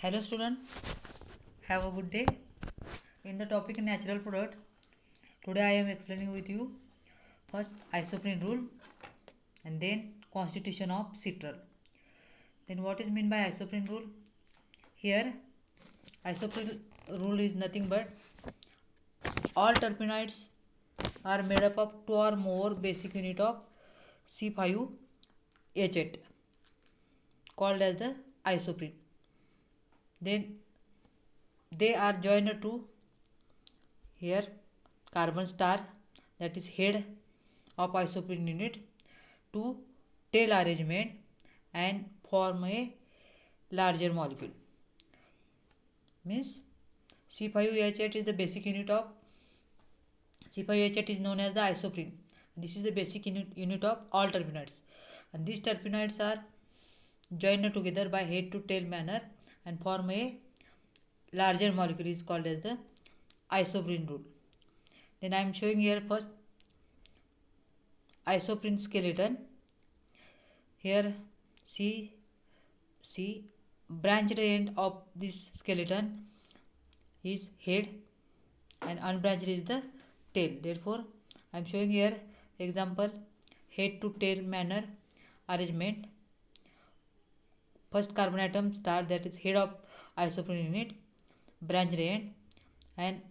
Hello student, have a good day. In the topic natural product, today I am explaining with you first isoprene rule and then constitution of citral. Then what is mean by isoprene rule? Here isoprene rule is nothing but all terpenoids are made up of two or more basic unit of C5H8 called as the isoprene. Then they are joined to here carbon star, that is head of isoprene unit, to tail arrangement and form a larger molecule. Means C5H8 is the basic unit of C5H8 is known as the isoprene. This is the basic unit of all terpenoids, and these terpenoids are joined together by head to tail manner and form a larger molecule is called as the isoprene rule. Then I am showing here first isoprene skeleton. Here see branched end of this skeleton is head and unbranched is the tail. Therefore I am showing here example head to tail manner arrangement. First carbon atom start, that is head of isoprene unit, branched end, and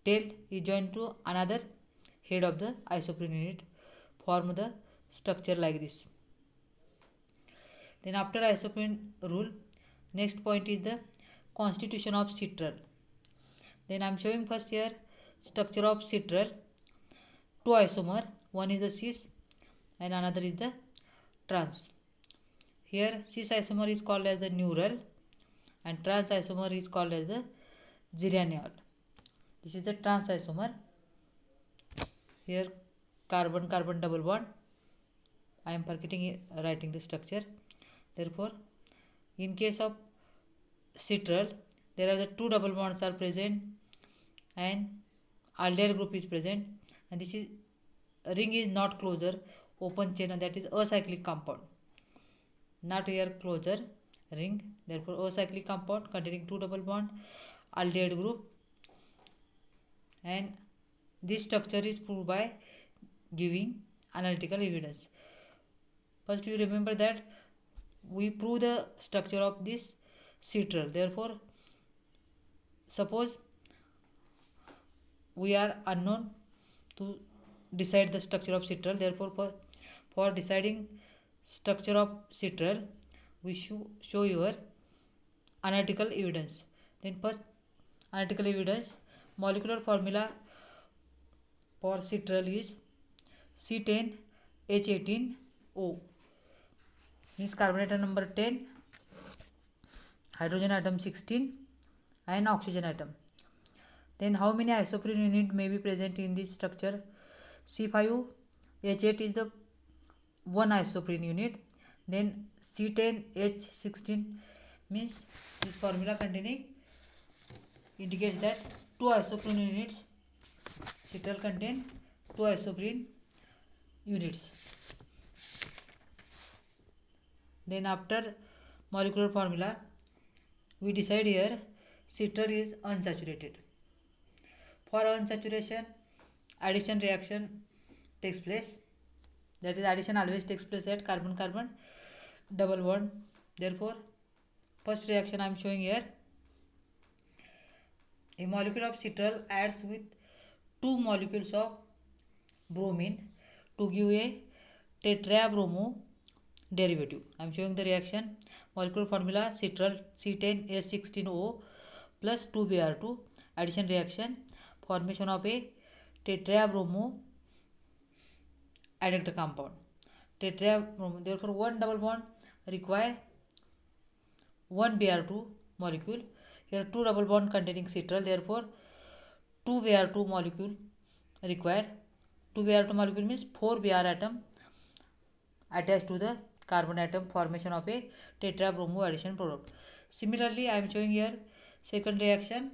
tail is joined to another head of the isoprene unit, form the structure like this. Then after isoprene rule, next point is the constitution of citral. Then I am showing first here structure of citral. Two isomer, one is the cis and another is the trans. Here cis isomer is called as the neural and trans isomer is called as the geranyol. This is the trans isomer. Here carbon carbon double bond. I am forgetting writing the structure. Therefore in case of citral there are the two double bonds are present and aldehyde group is present, and this is ring is not closure, open chain, and that is acyclic compound, not here closure ring. Therefore acyclic compound containing two double bond aldehyde group, and this structure is proved by giving analytical evidence. First you remember that we prove the structure of this citral. Therefore suppose we are unknown to decide the structure of citral. Therefore for deciding structure of citral we show your analytical evidence. Then first analytical evidence, molecular formula for citral is C10H18O, means carbon atom number 10, hydrogen atom 16 and oxygen atom. Then how many isoprene unit may be present in this structure? C5H8 is the one isoprene unit. Then C10H16 means this formula containing indicates that two isoprene units. Citral contain two isoprene units. Then after molecular formula we decide here citral is unsaturated. For unsaturation addition reaction takes place, that is addition always takes place at carbon carbon double bond. Therefore first reaction I am showing here, a molecule of citral adds with two molecules of bromine to give a tetrabromo derivative. I am showing the reaction. Molecular formula citral C10H16O plus 2Br2, addition reaction, formation of a tetrabromo adductor compound, tetrabromo. Therefore one double bond require one Br2 molecule. Here two double bond containing citral, therefore 2 Br2 molecule required. 2 Br2 molecule means 4 Br atom attached to the carbon atom, formation of a tetrabromo addition product. Similarly I am showing here second reaction,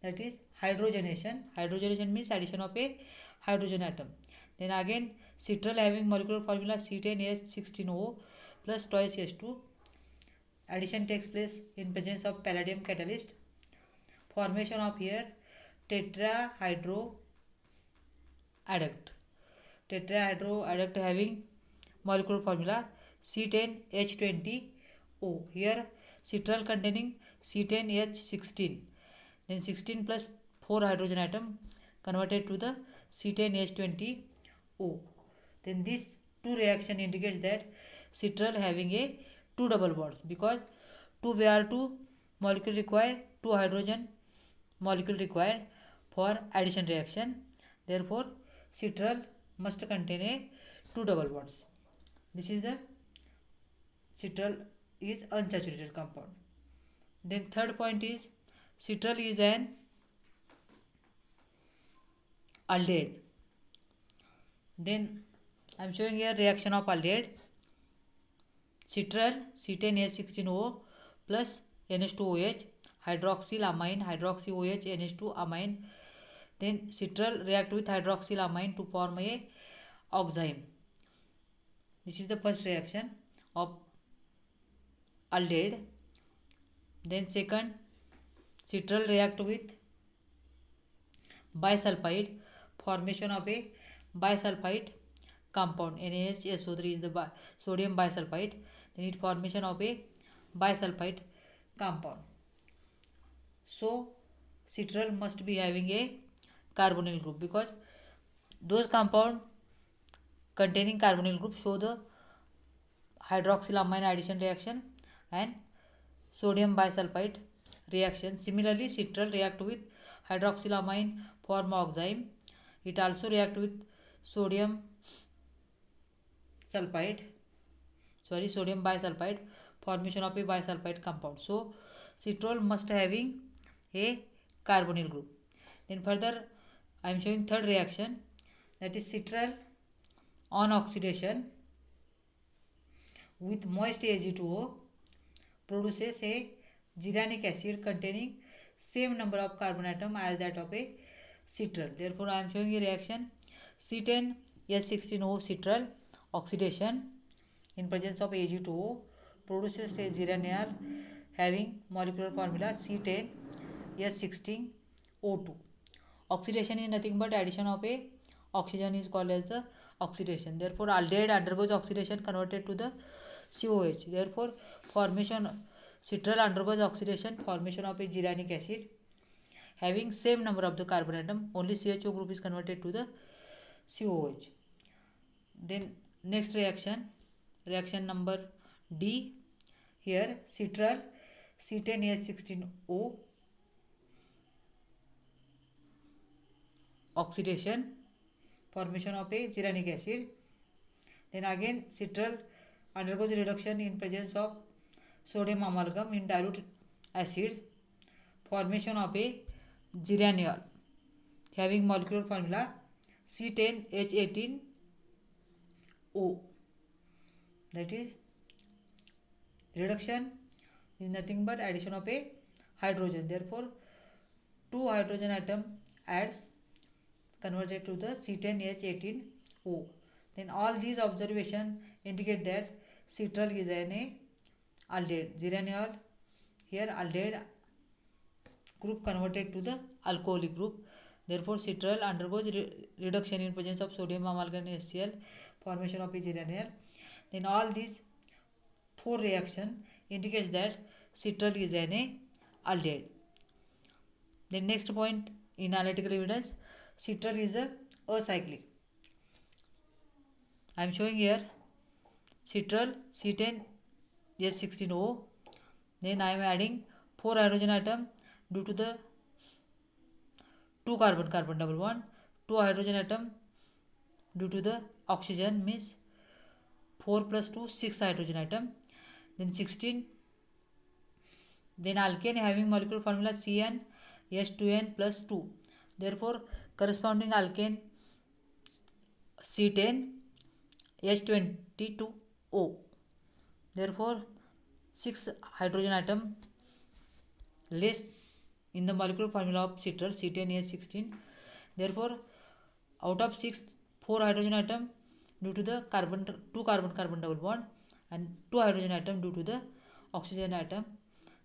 that is hydrogenation. Hydrogenation means addition of a hydrogen atom. Then again citral having molecular formula C10H16O plus twice H2 addition takes place in presence of palladium catalyst. Formation of here tetrahydroadduct. Tetrahydroadduct having molecular formula C10H20O. Here citral containing C10H16. Then 16 plus 4 hydrogen atom converted to the C10H20O. Then this two reaction indicates that citral having a two double bonds, because 2Br2 molecule require 2 hydrogen molecule required for addition reaction. Therefore citral must contain a two double bonds. This is the citral is unsaturated compound. Then third point is citral is an aldehyde. Then I am showing here reaction of aldehyde. Citral C10H16O plus NH2OH, hydroxylamine, hydroxy-OH, NH2 amine. Then citral react with hydroxylamine to form a oxime. This is the first reaction of aldehyde. Then second, citral react with bisulfide, formation of a bisulfide compound. NaHSO3 is the sodium bisulfide. Then it formation of a bisulfide compound. So citral must be having a carbonyl group, because those compound containing carbonyl group show the hydroxylamine addition reaction and sodium bisulfide reaction. Similarly, citral react with hydroxylamine form oxime. It also react with sodium bisulfide, formation of a bisulfide compound. So citral must having a carbonyl group. Then further I am showing third reaction, that is citral on oxidation with moist Ag2O produces a gyranic acid containing same number of carbon atom as that of a citral. Therefore I am showing a reaction C10H16O citral oxidation in presence of Ag2O produces a geranyl having molecular formula C10H16O2. Oxidation is nothing but addition of a oxygen is called as the oxidation. Therefore aldehyde undergoes oxidation converted to the COH. Therefore formation citral undergoes oxidation, formation of a gyranic acid having same number of the carbon atom, only CHO group is converted to the COH. Then next reaction number D. Here citral C10H16O oxidation, formation of a gyranic acid. Then again citral undergoes reduction in presence of sodium amalgam in dilute acid, formation of a geranyl having molecular formula C10H18O. That is reduction is nothing but addition of a hydrogen. Therefore 2 hydrogen atom adds converted to the C10H18O. Then all these observations indicate that citral is an aldehyde. Geranyl here aldehyde group converted to the alcoholic group. Therefore citral undergoes reduction in presence of sodium amalgam HCl, formation of a geranyl. Then all these four reaction indicates that citral is an aldehyde. Then next point in analytical evidence, citral is a acyclic. I am showing here citral C10H16O. Then I am adding 4 hydrogen atom due to the 2 carbon double bond, 2 hydrogen atom due to the oxygen, means 4 plus 2 6 hydrogen atom. Then 16, then alkane having molecular formula CnH2n plus 2. Therefore corresponding alkane C10H22O. Therefore 6 hydrogen atom less in the molecular formula of citral C10H16. Therefore out of 6, 4 hydrogen atom due to the 2 carbon double bond and 2 hydrogen atom due to the oxygen atom.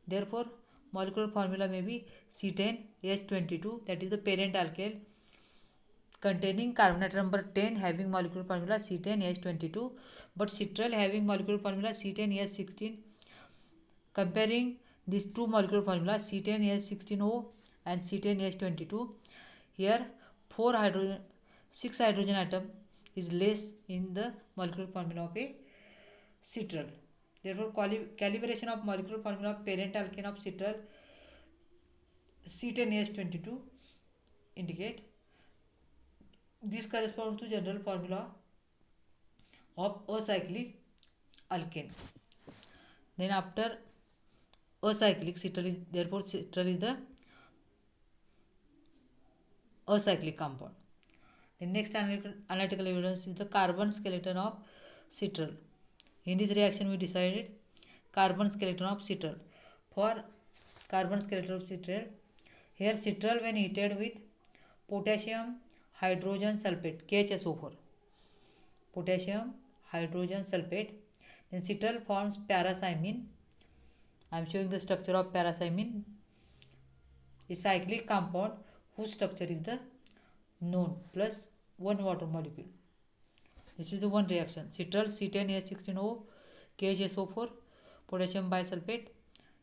Therefore, molecular formula may be C10H22, that is the parent alkyl containing carbon atom number 10 having molecular formula C10H22, but citral having molecular formula C10H16. Comparing these two molecular formula C10H16O and C10H22, here 6 hydrogen atom is less in the molecular formula of a citral. Therefore, calibration of molecular formula of parent alkane of citral C10H22 indicate this corresponds to general formula of acyclic alkane. Then after acyclic, citral is, therefore citral is the acyclic compound. The next analytical evidence is the carbon skeleton of citral. In this reaction we decided carbon skeleton of citral. For carbon skeleton of citral, here citral when heated with potassium hydrogen sulfate KHSO4, potassium hydrogen sulfate, then citral forms paracymene. I am showing the structure of paracymene, a cyclic compound whose structure is the known plus one water molecule. This is the one reaction. Citral C10H16O KHSO4 potassium bisulfate,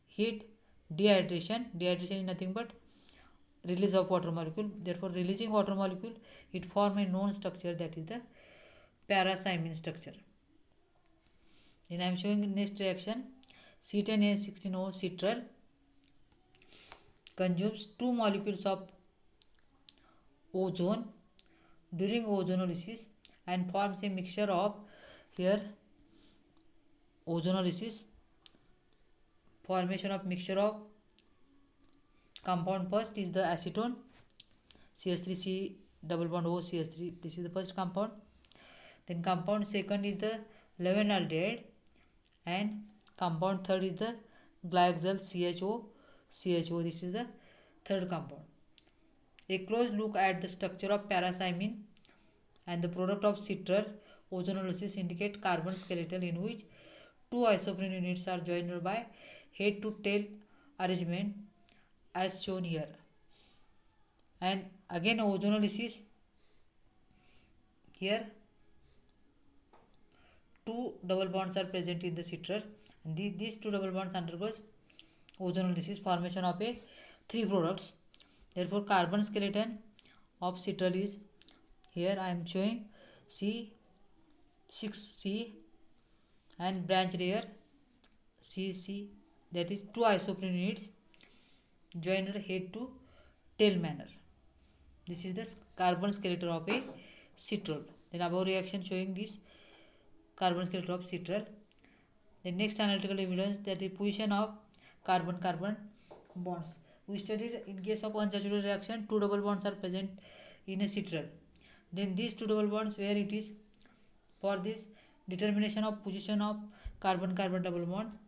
heat, dehydration. Dehydration is nothing but release of water molecule. Therefore, releasing water molecule, it form a known structure, that is the paracymene structure. Then I am showing next reaction. C10H16O citral consumes two molecules of ozone during ozonolysis and forms a mixture of, here ozonolysis, formation of mixture of compound. First is the acetone CH3C double bond O CH3, this is the first compound. Then compound second is the levanaldehyde, and compound third is the glyoxal CHO, this is the third compound. A close look at the structure of paracymene and the product of citral ozonolysis indicate carbon skeleton in which two isoprene units are joined by head to tail arrangement as shown here. And again ozonolysis, here two double bonds are present in the citral, and these two double bonds undergoes ozonolysis, formation of a three products. Therefore, carbon skeleton of citral is, here I am showing C6C and branch here CC, that is two isoprene units joined head to tail manner. This is the carbon skeleton of a citral. Then above reaction showing this carbon skeleton of citral. The next analytical evidence, that the position of carbon-carbon bonds. We studied in case of unsaturated reaction, two double bonds are present in a citral. Then these two double bonds, where it is, for this determination of position of carbon-carbon double bond,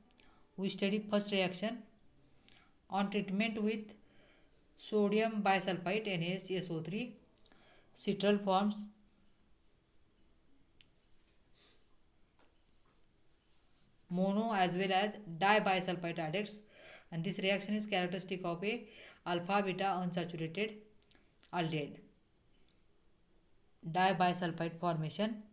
we study first reaction. On treatment with sodium bisulfite NaSO3, citral forms mono as well as dibisulfite adducts, and this reaction is characteristic of a alpha beta unsaturated aldehyde dibisulfite formation.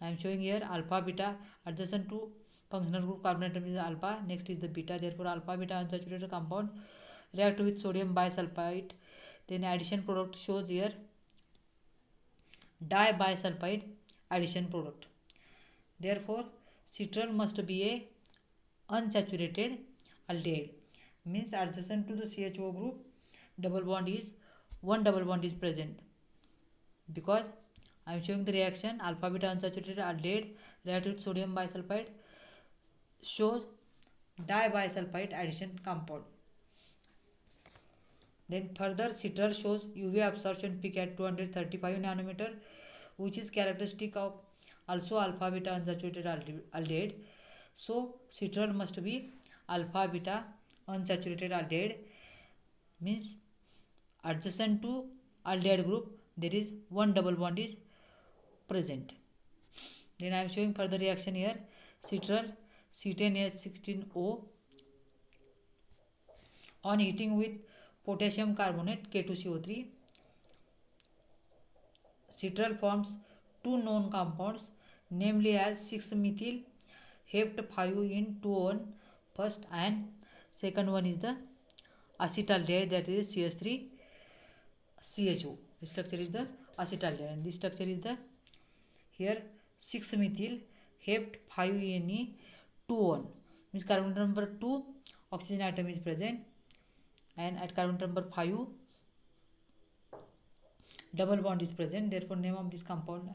I am showing here alpha beta adjacent to functional group carbon atom is alpha, next is the beta. Therefore, alpha beta unsaturated compound react with sodium bisulfite. Then addition product shows here dibisulfite addition product. Therefore, citral must be a unsaturated aldehyde, means adjacent to the CHO group one double bond is present, because I am showing the reaction alpha beta unsaturated aldehyde react with sodium bisulfite shows dibisulfite addition compound. Then further citral shows UV absorption peak at 235 nanometer, which is characteristic of also alpha beta unsaturated aldehyde. So citral must be alpha beta unsaturated aldehyde, means adjacent to aldehyde group there is one double bond is present. Then I am showing further reaction here. Citral C10H16O. On heating with potassium carbonate K2CO3, citral forms two known compounds, namely as 6-methyl hept 5 in 2-1 first, and second one is the acetaldehyde, that is CH3CHO. The structure is the acetaldehyde, and this structure is the here 6-methyl hept 5Ne 2-1, means carbon number 2 oxygen atom is present, and at carbon number 5 double bond is present. Therefore name of this compound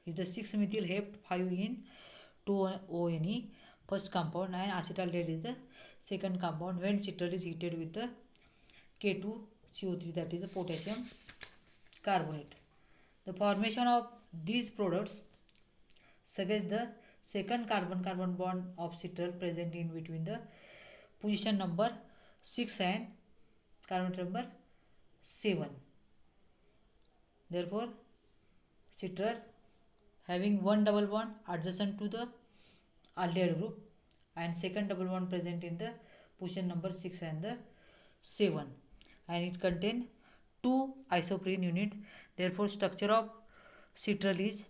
is the 6-methyl hept 5 2-ONE first compound, and acetaldehyde is the second compound when citral is heated with the K2CO3, that is the potassium carbonate. The formation of these products suggests the second carbon-carbon bond of citral present in between the position number 6 and carbon number 7. Therefore citral having one double bond adjacent to the aldehyde group and second double bond present in the position number 6 and the 7, and it contain 2 isoprene unit. Therefore structure of citral is,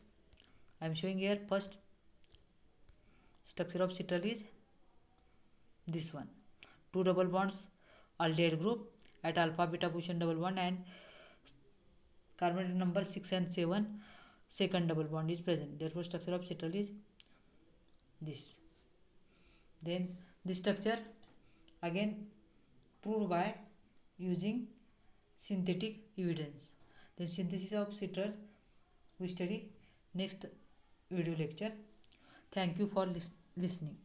I am showing here, first structure of citral is this one: 2 double bonds aldehyde group at alpha beta position double bond, and carbon number 6 and 7 second double bond is present. Therefore structure of citral is this. Then this structure again proved by using synthetic evidence. Then synthesis of citral we study next video lecture. Thank you for listening.